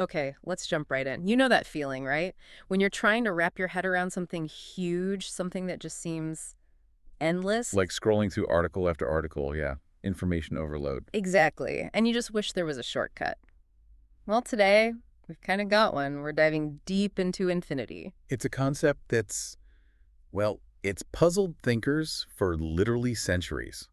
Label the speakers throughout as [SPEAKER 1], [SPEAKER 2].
[SPEAKER 1] Okay, let's jump right in. You know that feeling, right? When you're trying to wrap your head around something huge, something that just seems endless.
[SPEAKER 2] Like scrolling through article after article, yeah. Information overload.
[SPEAKER 1] Exactly. And you just wish there was a shortcut. Well, today, we've kind of got one. We're diving deep into infinity.
[SPEAKER 2] It's a concept that's, well, it's puzzled thinkers for literally centuries.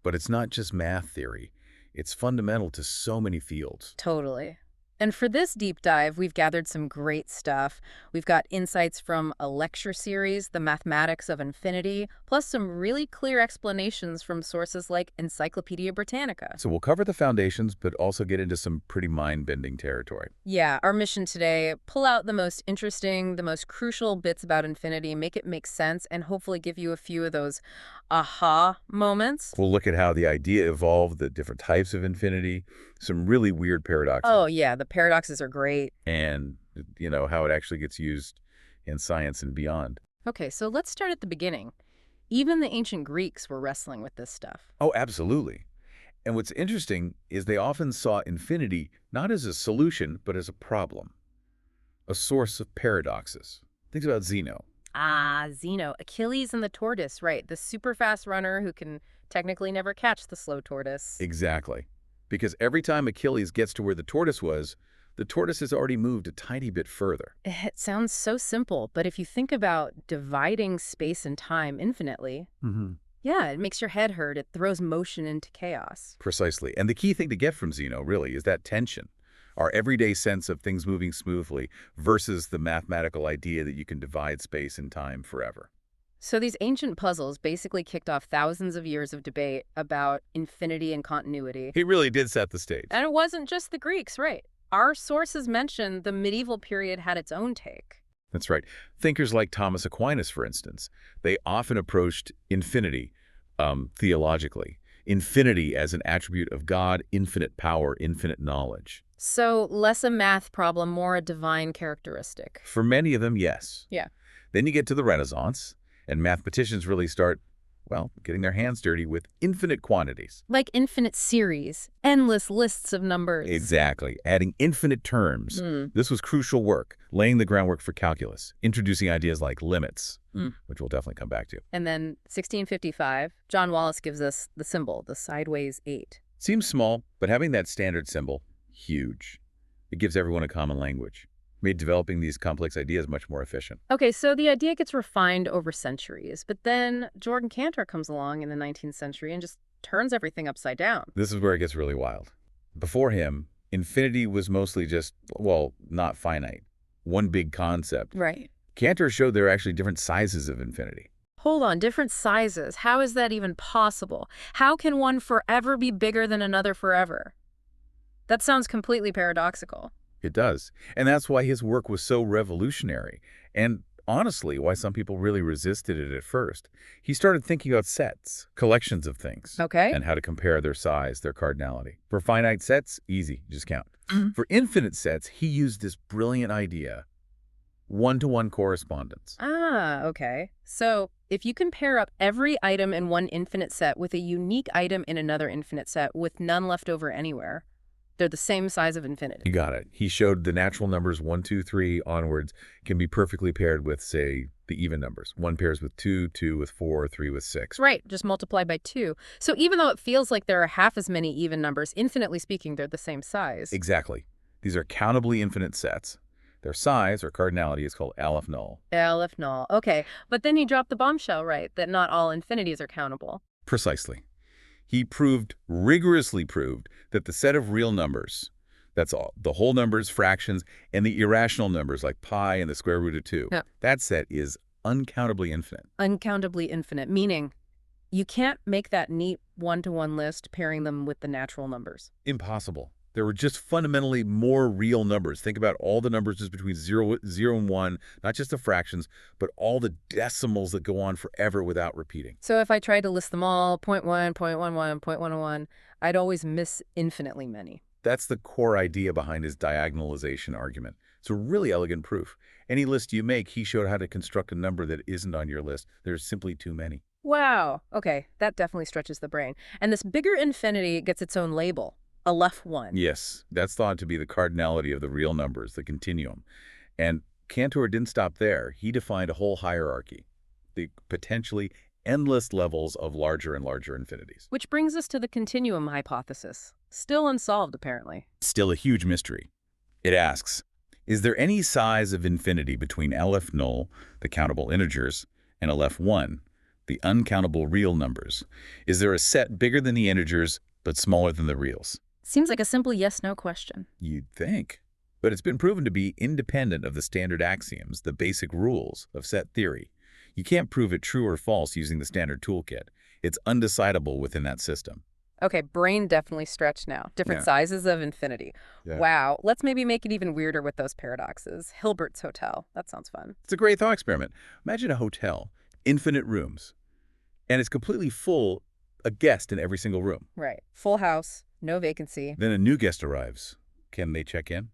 [SPEAKER 2] But it's not just math theory. It's fundamental to so many fields.
[SPEAKER 1] Totally. And for this deep dive, we've gathered some great stuff. We've got insights from a lecture series, The Mathematics of Infinity, plus some really clear explanations from sources like Encyclopedia Britannica.
[SPEAKER 2] So we'll cover the foundations, but also get into some pretty mind-bending territory.
[SPEAKER 1] Yeah, our mission today, pull out the most interesting, the most crucial bits about infinity, make it make sense, and hopefully give you a few of those aha moments.
[SPEAKER 2] We'll look at how the idea evolved, the different types of infinity, some really weird paradoxes.
[SPEAKER 1] Oh, yeah, the paradoxes are great.
[SPEAKER 2] And, how it actually gets used in science and beyond.
[SPEAKER 1] Okay, so let's start at the beginning. Even the ancient Greeks were wrestling with this stuff.
[SPEAKER 2] Oh, absolutely. And what's interesting is they often saw infinity not as a solution, but as a problem, a source of paradoxes. Think about Zeno.
[SPEAKER 1] Ah, Zeno, Achilles and the tortoise, right, the super fast runner who can technically never catch the slow tortoise.
[SPEAKER 2] Exactly. Because every time Achilles gets to where the tortoise was, the tortoise has already moved a tiny bit further.
[SPEAKER 1] It sounds so simple, but if you think about dividing space and time infinitely, yeah, it makes your head hurt. It throws motion into chaos.
[SPEAKER 2] Precisely. And the key thing to get from Zeno, really, is that tension. Our everyday sense of things moving smoothly versus the mathematical idea that you can divide space and time forever.
[SPEAKER 1] So these ancient puzzles basically kicked off thousands of years of debate about infinity and continuity.
[SPEAKER 2] He really did set the stage.
[SPEAKER 1] And it wasn't just the Greeks, right? Our sources mention the medieval period had its own take.
[SPEAKER 2] That's right. Thinkers like Thomas Aquinas, for instance, they often approached infinity theologically. Infinity as an attribute of God, infinite power, infinite knowledge.
[SPEAKER 1] So less a math problem, more a divine characteristic.
[SPEAKER 2] For many of them, yes.
[SPEAKER 1] Yeah.
[SPEAKER 2] Then you get to the Renaissance, and mathematicians really start, well, getting their hands dirty with infinite quantities.
[SPEAKER 1] Like infinite series, endless lists of numbers.
[SPEAKER 2] Exactly. Adding infinite terms. This was crucial work, laying the groundwork for calculus, introducing ideas like limits, which we'll definitely come back to.
[SPEAKER 1] And then 1655, John Wallis gives us the symbol, the sideways 8.
[SPEAKER 2] Seems small, but having that standard symbol, huge. It gives everyone a common language, made developing these complex ideas much more efficient.
[SPEAKER 1] Okay, so the idea gets refined over centuries, but then Jordan Cantor comes along in the 19th century and just turns everything upside down.
[SPEAKER 2] This is where it gets really wild. Before him, infinity was mostly just, well, not finite. One big concept.
[SPEAKER 1] Right.
[SPEAKER 2] Cantor showed there are actually different sizes of infinity.
[SPEAKER 1] Hold on, different sizes. How is that even possible? How can one forever be bigger than another forever? That sounds completely paradoxical.
[SPEAKER 2] It does. And that's why his work was so revolutionary. And honestly, why some people really resisted it at first. He started thinking about sets, collections of things.
[SPEAKER 1] Okay.
[SPEAKER 2] And how to compare their size, their cardinality. For finite sets, easy, just count. For infinite sets, he used this brilliant idea, one-to-one correspondence.
[SPEAKER 1] Ah, okay. So if you can pair up every item in one infinite set with a unique item in another infinite set with none left over anywhere, they're the same size of infinity.
[SPEAKER 2] You got it. He showed the natural numbers 1, 2, 3 onwards can be perfectly paired with, say, the even numbers. 1 pairs with 2, 2 with 4, 3 with 6.
[SPEAKER 1] Right, just multiply by 2. So even though it feels like there are half as many even numbers, infinitely speaking, they're the same size.
[SPEAKER 2] Exactly. These are countably infinite sets. Their size, or cardinality, is called Aleph null.
[SPEAKER 1] Aleph null. Okay, but then he dropped the bombshell, right, that not all infinities are countable.
[SPEAKER 2] Precisely. He rigorously proved, that the set of real numbers, that's all, the whole numbers, fractions, and the irrational numbers like pi and the square root of 2, that set is uncountably infinite.
[SPEAKER 1] Uncountably infinite, meaning you can't make that neat one-to-one list pairing them with the natural numbers.
[SPEAKER 2] Impossible. There were just fundamentally more real numbers. Think about all the numbers just between 0 and 1, not just the fractions, but all the decimals that go on forever without repeating.
[SPEAKER 1] So if I tried to list them all, 0.1, 0.11, 0.101, I'd always miss infinitely many.
[SPEAKER 2] That's the core idea behind his diagonalization argument. It's a really elegant proof. Any list you make, he showed how to construct a number that isn't on your list. There's simply too many.
[SPEAKER 1] Wow. Okay, that definitely stretches the brain. And this bigger infinity gets its own label. Aleph 1.
[SPEAKER 2] Yes, that's thought to be the cardinality of the real numbers, the continuum. And Cantor didn't stop there. He defined a whole hierarchy, the potentially endless levels of larger and larger infinities.
[SPEAKER 1] Which brings us to the continuum hypothesis. Still unsolved, apparently.
[SPEAKER 2] Still a huge mystery. It asks, is there any size of infinity between Aleph null, the countable integers, and Aleph 1, the uncountable real numbers? Is there a set bigger than the integers but smaller than the reals?
[SPEAKER 1] Seems like a simple yes-no question.
[SPEAKER 2] You'd think. But it's been proven to be independent of the standard axioms, the basic rules of set theory. You can't prove it true or false using the standard toolkit. It's undecidable within that system.
[SPEAKER 1] Okay, brain definitely stretched now. Different sizes of infinity.
[SPEAKER 2] Yeah.
[SPEAKER 1] Wow. Let's maybe make it even weirder with those paradoxes. Hilbert's hotel. That sounds fun.
[SPEAKER 2] It's a great thought experiment. Imagine a hotel, infinite rooms, and it's completely full, a guest in every single room.
[SPEAKER 1] Right. Full house, no vacancy.
[SPEAKER 2] Then a new guest arrives. Can they check in?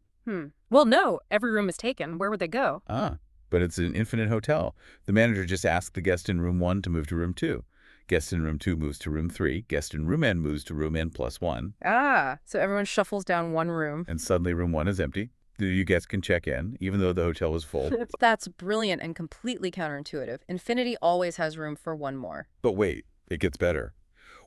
[SPEAKER 1] Well, no. Every room is taken. Where would they go?
[SPEAKER 2] But it's an infinite hotel. The manager just asks the guest in room 1 to move to room 2. Guest in room 2 moves to room 3. Guest in room N moves to room N plus 1.
[SPEAKER 1] So everyone shuffles down one room.
[SPEAKER 2] And suddenly room 1 is empty. The new guest can check in, even though the hotel was full.
[SPEAKER 1] That's brilliant and completely counterintuitive. Infinity always has room for one more.
[SPEAKER 2] But wait, it gets better.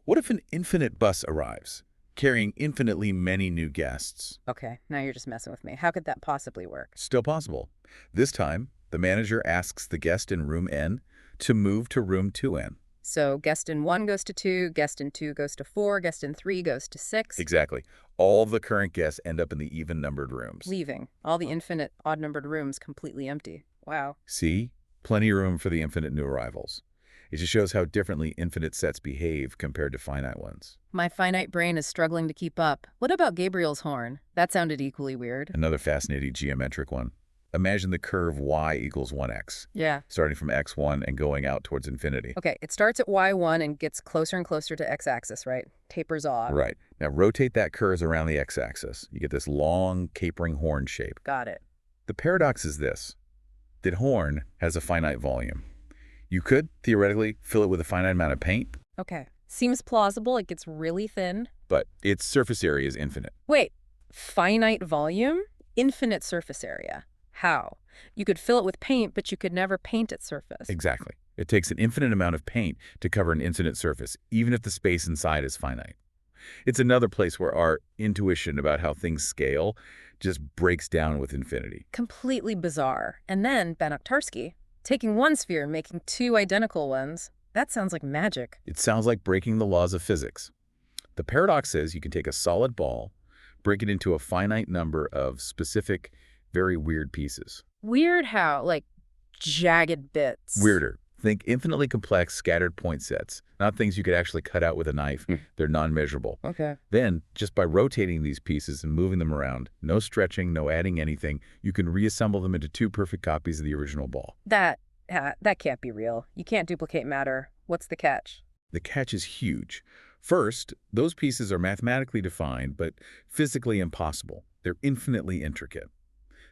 [SPEAKER 2] What if an infinite bus arrives, carrying infinitely many new guests?
[SPEAKER 1] Okay, now you're just messing with me. How could that possibly work?
[SPEAKER 2] Still possible. This time, the manager asks the guest in room N to move to room 2N.
[SPEAKER 1] So guest in 1 goes to 2, guest in 2 goes to 4, guest in 3 goes to 6.
[SPEAKER 2] Exactly. All the current guests end up in the even-numbered rooms.
[SPEAKER 1] Leaving. All the infinite odd-numbered rooms completely empty. Wow.
[SPEAKER 2] See? Plenty of room for the infinite new arrivals. It just shows how differently infinite sets behave compared to finite ones.
[SPEAKER 1] My finite brain is struggling to keep up. What about Gabriel's horn? That sounded equally weird.
[SPEAKER 2] Another fascinating geometric one. Imagine the curve y equals 1x.
[SPEAKER 1] Yeah.
[SPEAKER 2] Starting from x1 and going out towards infinity.
[SPEAKER 1] Okay, it starts at y1 and gets closer and closer to x-axis, right? Tapers off.
[SPEAKER 2] Right. Now rotate that curve around the x-axis. You get this long, capering horn shape.
[SPEAKER 1] Got it.
[SPEAKER 2] The paradox is this, that horn has a finite volume. You could, theoretically, fill it with a finite amount of paint.
[SPEAKER 1] Okay. Seems plausible. It gets really thin.
[SPEAKER 2] But its surface area is infinite.
[SPEAKER 1] Wait, finite volume? Infinite surface area. How? You could fill it with paint, but you could never paint its surface.
[SPEAKER 2] Exactly. It takes an infinite amount of paint to cover an infinite surface, even if the space inside is finite. It's another place where our intuition about how things scale just breaks down with infinity.
[SPEAKER 1] Completely bizarre. And then Banach-Tarski, taking one sphere and making two identical ones. That sounds like magic.
[SPEAKER 2] It sounds like breaking the laws of physics. The paradox says you can take a solid ball, break it into a finite number of specific, very weird pieces.
[SPEAKER 1] Weird how? Like jagged bits.
[SPEAKER 2] Weirder. Think infinitely complex scattered point sets, not things you could actually cut out with a knife. They're non-measurable.
[SPEAKER 1] Okay.
[SPEAKER 2] Then, just by rotating these pieces and moving them around, no stretching, no adding anything, you can reassemble them into two perfect copies of the original ball.
[SPEAKER 1] That can't be real. You can't duplicate matter. What's the catch?
[SPEAKER 2] The catch is huge. First, those pieces are mathematically defined, but physically impossible. They're infinitely intricate.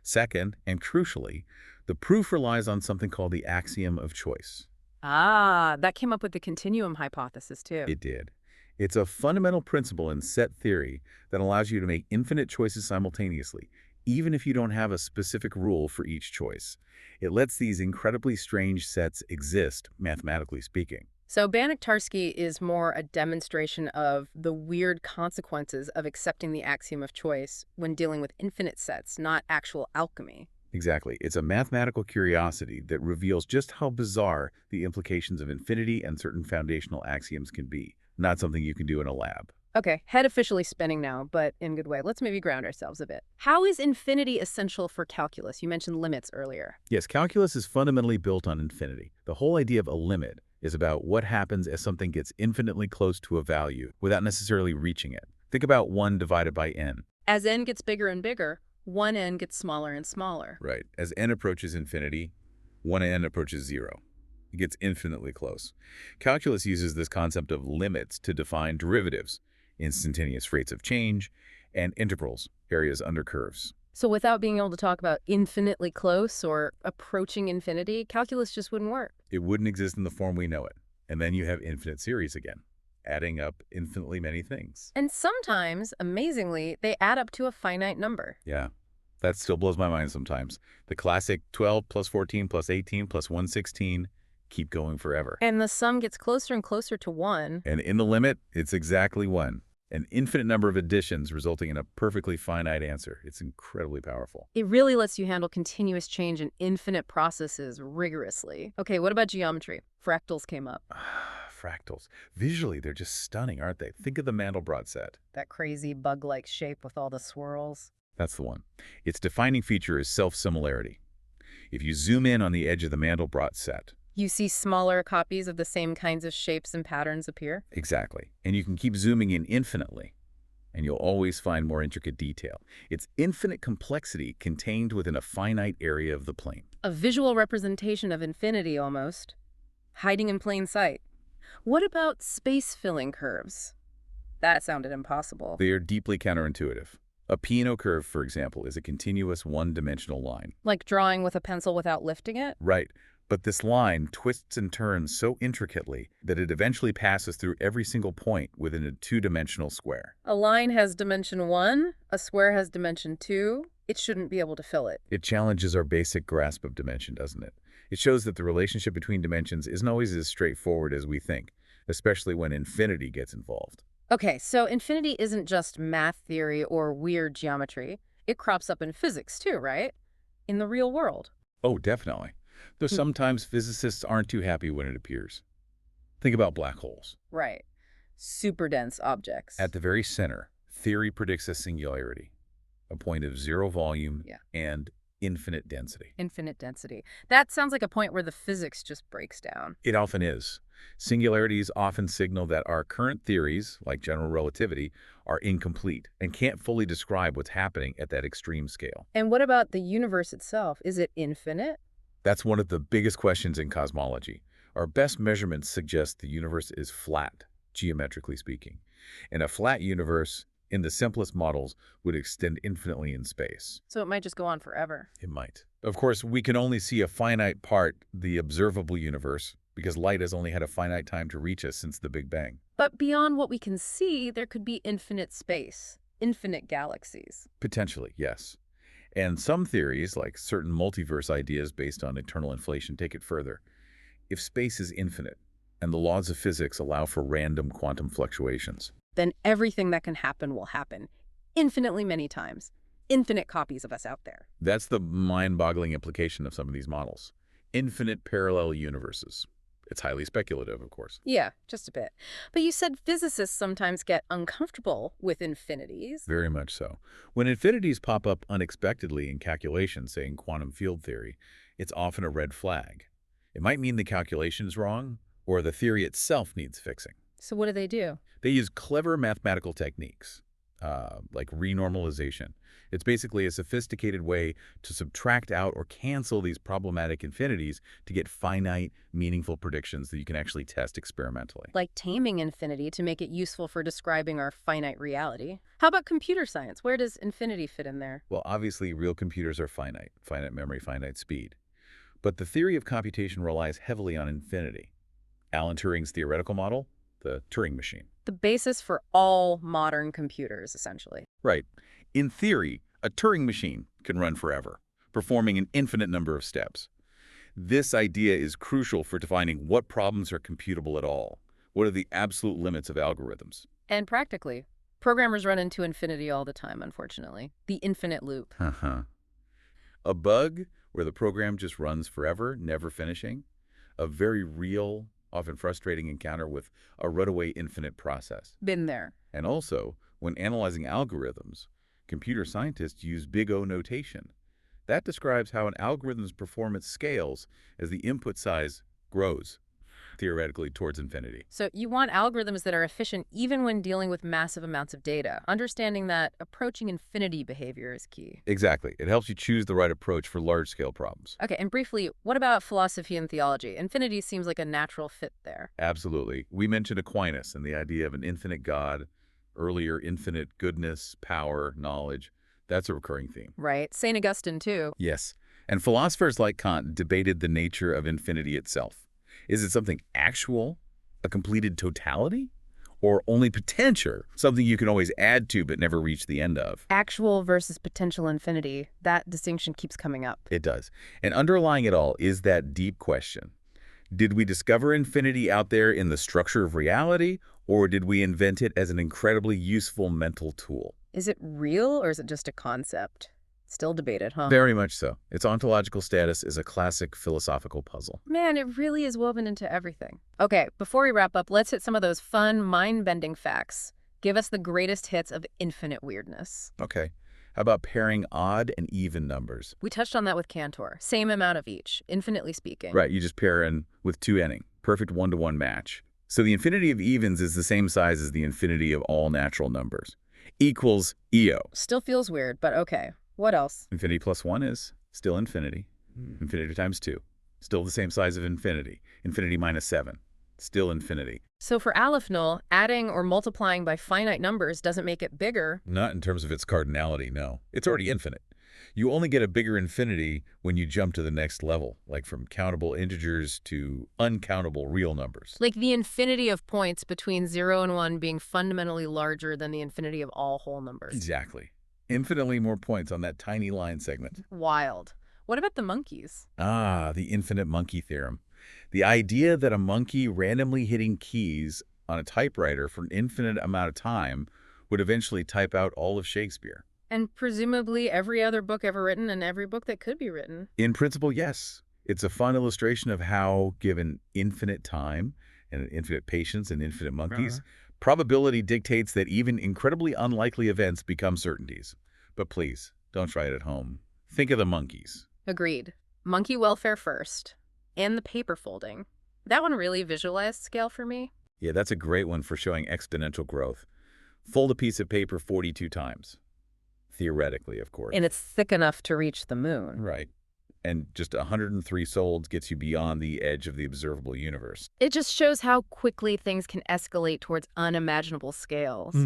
[SPEAKER 2] Second, and crucially, the proof relies on something called the axiom of choice.
[SPEAKER 1] That came up with the continuum hypothesis, too.
[SPEAKER 2] It did. It's a fundamental principle in set theory that allows you to make infinite choices simultaneously, even if you don't have a specific rule for each choice. It lets these incredibly strange sets exist, mathematically speaking.
[SPEAKER 1] So Banach-Tarski is more a demonstration of the weird consequences of accepting the axiom of choice when dealing with infinite sets, not actual alchemy.
[SPEAKER 2] Exactly. It's a mathematical curiosity that reveals just how bizarre the implications of infinity and certain foundational axioms can be, not something you can do in a lab.
[SPEAKER 1] Okay, head officially spinning now, but in a good way. Let's maybe ground ourselves a bit. How is infinity essential for calculus? You mentioned limits earlier.
[SPEAKER 2] Yes, calculus is fundamentally built on infinity. The whole idea of a limit is about what happens as something gets infinitely close to a value without necessarily reaching it. Think about 1 divided by n.
[SPEAKER 1] As n gets bigger and bigger, 1n gets smaller and smaller.
[SPEAKER 2] Right. As n approaches infinity, 1n approaches 0. It gets infinitely close. Calculus uses this concept of limits to define derivatives, instantaneous rates of change, and integrals, areas under curves.
[SPEAKER 1] So without being able to talk about infinitely close or approaching infinity, calculus just wouldn't work.
[SPEAKER 2] It wouldn't exist in the form we know it. And then you have infinite series again. adding up infinitely many things.
[SPEAKER 1] And sometimes, amazingly, they add up to a finite number.
[SPEAKER 2] Yeah, that still blows my mind sometimes. The classic 12 plus 14 plus 18 plus 116, keep going forever.
[SPEAKER 1] And the sum gets closer and closer to 1.
[SPEAKER 2] And in the limit, it's exactly 1. An infinite number of additions resulting in a perfectly finite answer. It's incredibly powerful.
[SPEAKER 1] It really lets you handle continuous change and infinite processes rigorously. Okay, what about geometry? Fractals came up.
[SPEAKER 2] Fractals. Visually, they're just stunning, aren't they? Think of the Mandelbrot set.
[SPEAKER 1] That crazy bug-like shape with all the swirls.
[SPEAKER 2] That's the one. Its defining feature is self-similarity. If you zoom in on the edge of the Mandelbrot set,
[SPEAKER 1] You see smaller copies of the same kinds of shapes and patterns appear?
[SPEAKER 2] exactly, and you can keep zooming in infinitely, and you'll always find more intricate detail. It's infinite complexity contained within a finite area of the plane.
[SPEAKER 1] A visual representation of infinity, almost. Hiding in plain sight. What about space-filling curves? That sounded impossible.
[SPEAKER 2] They are deeply counterintuitive. A Peano curve, for example, is a continuous one-dimensional line.
[SPEAKER 1] Like drawing with a pencil without lifting it?
[SPEAKER 2] Right. But this line twists and turns so intricately that it eventually passes through every single point within a two-dimensional square.
[SPEAKER 1] A line has dimension 1, a square has dimension 2. It shouldn't be able to fill it.
[SPEAKER 2] It challenges our basic grasp of dimension, doesn't it? It shows that the relationship between dimensions isn't always as straightforward as we think, especially when infinity gets involved.
[SPEAKER 1] Okay, so infinity isn't just math theory or weird geometry. It crops up in physics too, right? In the real world.
[SPEAKER 2] Oh, definitely. Though sometimes physicists aren't too happy when it appears. Think about black holes.
[SPEAKER 1] Right. Super dense objects.
[SPEAKER 2] At the very center, theory predicts a singularity, a point of zero volume and infinite density.
[SPEAKER 1] Infinite density. That sounds like a point where the physics just breaks down.
[SPEAKER 2] It often is. Singularities often signal that our current theories, like general relativity, are incomplete and can't fully describe what's happening at that extreme scale.
[SPEAKER 1] And what about the universe itself? Is it infinite?
[SPEAKER 2] That's one of the biggest questions in cosmology. Our best measurements suggest the universe is flat, geometrically speaking. And a flat universe, in the simplest models, would extend infinitely in space.
[SPEAKER 1] So it might just go on forever.
[SPEAKER 2] It might. Of course, we can only see a finite part, the observable universe, because light has only had a finite time to reach us since the Big Bang.
[SPEAKER 1] But beyond what we can see, there could be infinite space, infinite galaxies.
[SPEAKER 2] Potentially, yes. And some theories, like certain multiverse ideas based on eternal inflation, take it further. If space is infinite, and the laws of physics allow for random quantum fluctuations,
[SPEAKER 1] then everything that can happen will happen, infinitely many times. Infinite copies of us out there.
[SPEAKER 2] that's the mind-boggling implication of some of these models. Infinite parallel universes. It's highly speculative, of course.
[SPEAKER 1] Yeah, just a bit. But you said physicists sometimes get uncomfortable with infinities.
[SPEAKER 2] Very much so. When infinities pop up unexpectedly in calculations, say in quantum field theory, it's often a red flag. It might mean the calculation is wrong, or the theory itself needs fixing.
[SPEAKER 1] So what do?
[SPEAKER 2] They use clever mathematical techniques, like renormalization. It's basically a sophisticated way to subtract out or cancel these problematic infinities to get finite, meaningful predictions that you can actually test experimentally.
[SPEAKER 1] Like taming infinity to make it useful for describing our finite reality. How about computer science? Where does infinity fit in there?
[SPEAKER 2] Well, obviously, real computers are finite, finite memory, finite speed. But the theory of computation relies heavily on infinity. Alan Turing's theoretical model, the Turing machine.
[SPEAKER 1] The basis for all modern computers, essentially.
[SPEAKER 2] Right. In theory, a Turing machine can run forever, performing an infinite number of steps. This idea is crucial for defining what problems are computable at all. What are the absolute limits of algorithms?
[SPEAKER 1] And practically, programmers run into infinity all the time, unfortunately. The infinite loop.
[SPEAKER 2] A bug where the program just runs forever, never finishing. A very real, often frustrating encounter with a runaway infinite process.
[SPEAKER 1] Been there.
[SPEAKER 2] And also, when analyzing algorithms, computer scientists use big O notation. That describes how an algorithm's performance scales as the input size grows, theoretically, towards infinity.
[SPEAKER 1] So you want algorithms that are efficient even when dealing with massive amounts of data, understanding that approaching infinity behavior is key.
[SPEAKER 2] Exactly. It helps you choose the right approach for large-scale problems.
[SPEAKER 1] Okay, and briefly, what about philosophy and theology? Infinity seems like a natural fit there.
[SPEAKER 2] Absolutely. We mentioned Aquinas and the idea of an infinite God, earlier infinite goodness, power, knowledge. That's a recurring theme.
[SPEAKER 1] Right. St. Augustine, too.
[SPEAKER 2] Yes. And philosophers like Kant debated the nature of infinity itself. Is it something actual, a completed totality, or only potential, something you can always add to but never reach the end of.
[SPEAKER 1] Actual versus potential infinity, that distinction keeps coming up.
[SPEAKER 2] It does. And underlying it all is that deep question. Did we discover infinity out there in the structure of reality, or did we invent it as an incredibly useful mental tool?
[SPEAKER 1] Is it real or is it just a concept? Still debated, huh?
[SPEAKER 2] Very much so. Its ontological status is a classic philosophical puzzle.
[SPEAKER 1] Man, it really is woven into everything. Okay, before we wrap up, let's hit some of those fun, mind-bending facts. Give us the greatest hits of infinite weirdness.
[SPEAKER 2] Okay. How about pairing odd and even numbers?
[SPEAKER 1] We touched on that with Cantor. Same amount of each, infinitely speaking.
[SPEAKER 2] Right, you just pair in with 2n-ing. Perfect one-to-one match. So the infinity of evens is the same size as the infinity of all natural numbers. Equals EO.
[SPEAKER 1] Still feels weird, but okay. What else?
[SPEAKER 2] Infinity plus 1 is still infinity. Infinity times 2, still the same size of infinity. Infinity minus 7, still infinity.
[SPEAKER 1] So for Aleph null, adding or multiplying by finite numbers doesn't make it bigger.
[SPEAKER 2] Not in terms of its cardinality, no. It's already infinite. You only get a bigger infinity when you jump to the next level, like from countable integers to uncountable real numbers.
[SPEAKER 1] Like the infinity of points between 0 and 1 being fundamentally larger than the infinity of all whole numbers.
[SPEAKER 2] Exactly. Infinitely more points on that tiny line segment.
[SPEAKER 1] Wild. What about the monkeys?
[SPEAKER 2] Ah, the infinite monkey theorem. The idea that a monkey randomly hitting keys on a typewriter for an infinite amount of time would eventually type out all of Shakespeare.
[SPEAKER 1] And presumably every other book ever written and every book that could be written.
[SPEAKER 2] In principle, yes. It's a fun illustration of how, given infinite time and infinite patience and infinite monkeys, probability dictates that even incredibly unlikely events become certainties. But please, don't try it at home. Think of the monkeys.
[SPEAKER 1] Agreed. Monkey welfare first. And the paper folding. That one really visualized scale for me.
[SPEAKER 2] Yeah, that's a great one for showing exponential growth. Fold a piece of paper 42 times. Theoretically, of course.
[SPEAKER 1] And it's thick enough to reach the moon.
[SPEAKER 2] Right. And just 103 solds gets you beyond the edge of the observable universe.
[SPEAKER 1] It just shows how quickly things can escalate towards unimaginable scales.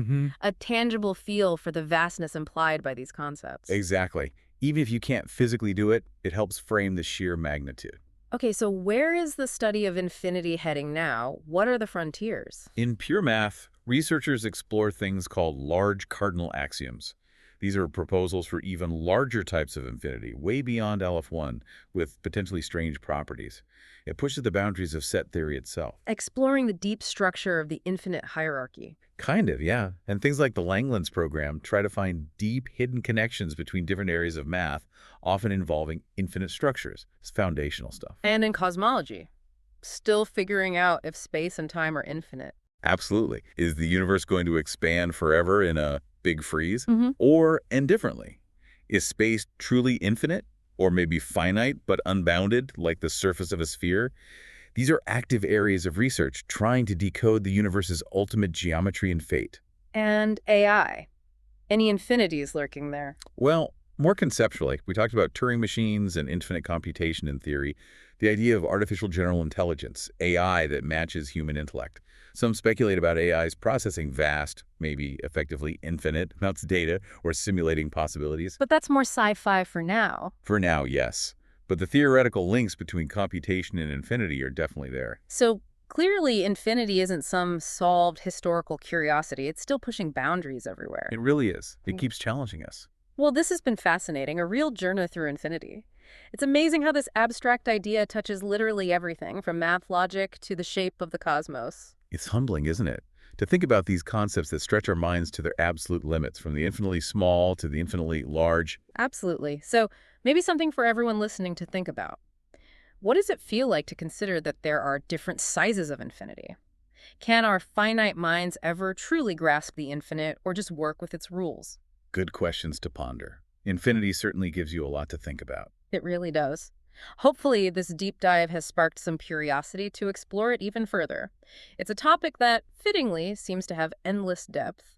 [SPEAKER 1] A tangible feel for the vastness implied by these concepts.
[SPEAKER 2] Exactly. Even if you can't physically do it, it helps frame the sheer magnitude.
[SPEAKER 1] Okay, so where is the study of infinity heading now? What are the frontiers?
[SPEAKER 2] In pure math, researchers explore things called large cardinal axioms. These are proposals for even larger types of infinity, way beyond Aleph 1, with potentially strange properties. It pushes the boundaries of set theory itself.
[SPEAKER 1] Exploring the deep structure of the infinite hierarchy.
[SPEAKER 2] Kind of, yeah. And things like the Langlands program try to find deep, hidden connections between different areas of math, often involving infinite structures. It's foundational stuff.
[SPEAKER 1] And in cosmology, still figuring out if space and time are infinite.
[SPEAKER 2] Absolutely. Is the universe going to expand forever in a big freeze?
[SPEAKER 1] Mm-hmm.
[SPEAKER 2] Or, and differently, is space truly infinite? Or maybe finite but unbounded, like the surface of a sphere? These are active areas of research trying to decode the universe's ultimate geometry and fate.
[SPEAKER 1] And AI. Any infinities lurking there?
[SPEAKER 2] Well, more conceptually, we talked about Turing machines and infinite computation in theory, the idea of artificial general intelligence, AI that matches human intellect. Some speculate about AI's processing vast, maybe effectively infinite amounts of data or simulating possibilities.
[SPEAKER 1] But that's more sci-fi for now.
[SPEAKER 2] For now, yes. But the theoretical links between computation and infinity are definitely there.
[SPEAKER 1] So clearly infinity isn't some solved historical curiosity. It's still pushing boundaries everywhere.
[SPEAKER 2] It really is. It keeps challenging us.
[SPEAKER 1] Well, this has been fascinating, a real journey through infinity. It's amazing how this abstract idea touches literally everything, from math logic to the shape of the cosmos.
[SPEAKER 2] It's humbling, isn't it? To think about these concepts that stretch our minds to their absolute limits, from the infinitely small to the infinitely large.
[SPEAKER 1] Absolutely. So maybe something for everyone listening to think about. What does it feel like to consider that there are different sizes of infinity? Can our finite minds ever truly grasp the infinite or just work with its rules?
[SPEAKER 2] Good questions to ponder. Infinity certainly gives you a lot to think about.
[SPEAKER 1] It really does. Hopefully, this deep dive has sparked some curiosity to explore it even further. It's a topic that, fittingly, seems to have endless depth.